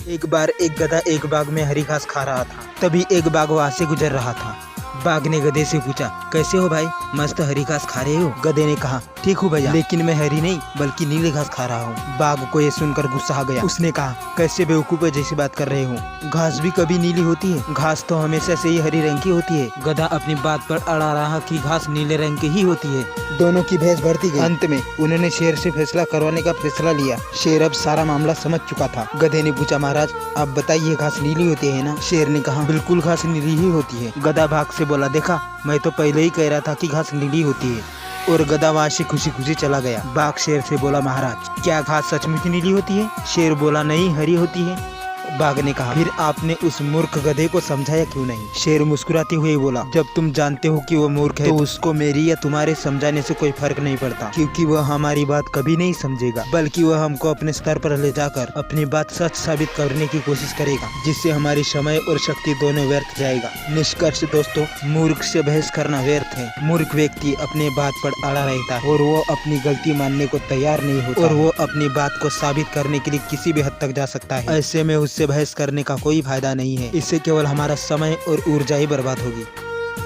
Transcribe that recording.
एक बार एक गधा एक बाग में हरी घास खा रहा था। तभी एक बाघ वहाँ से गुजर रहा था। बाघ ने गधे से पूछा, कैसे हो भाई, मस्त हरी घास खा रहे हो? गधे ने कहा, ठीक हूँ भैया, लेकिन मैं हरी नहीं बल्कि नीली घास खा रहा हूँ। बाघ को ये सुनकर गुस्सा आ गया। उसने कहा, कैसे बेवकूफ जैसी बात कर रहे हो, घास भी कभी नीली होती है, घास तो हमेशा से ही हरी रंग की होती है। गधा अपनी बात पर अड़ा रहा कि घास नीले रंग की ही होती है। दोनों की बहस बढ़ती गई। अंत में उन्होंने शेर से फैसला करवाने का फैसला लिया। शेर अब सारा मामला समझ चुका था। गधे ने पूछा, महाराज आप बताइए, घास नीली होती है ना? शेर ने कहा, बिल्कुल घास नीली ही होती है। गधा भाग से बोला, देखा मैं तो पहले ही कह रहा था कि घास नीली होती है। और गधा वहाँ से खुशी खुशी चला गया। बाघ शेर से बोला, महाराज क्या घास सचमुच नीली होती है? शेर बोला, नहीं हरी होती है। बाघ ने कहा, फिर आपने उस मूर्ख गधे को समझाया क्यों नहीं? शेर मुस्कुराते हुए बोला, जब तुम जानते हो कि वो मूर्ख है तो उसको मेरी या तुम्हारे समझाने से कोई फर्क नहीं पड़ता, क्योंकि वह हमारी बात कभी नहीं समझेगा, बल्कि वह हमको अपने स्तर पर ले जाकर अपनी बात सच साबित करने की कोशिश करेगा, जिससे हमारी समय और शक्ति दोनों व्यर्थ जाएगा। निष्कर्ष दोस्तों, मूर्ख से बहस करना व्यर्थ है। मूर्ख व्यक्ति अपने बात पर अड़ा रहता है और वो अपनी गलती मानने को तैयार नहीं होता, और वो अपनी बात को साबित करने के लिए किसी भी हद तक जा सकता है। ऐसे में उससे बहस करने का कोई फायदा नहीं है, इससे केवल हमारा समय और ऊर्जा ही बर्बाद होगी।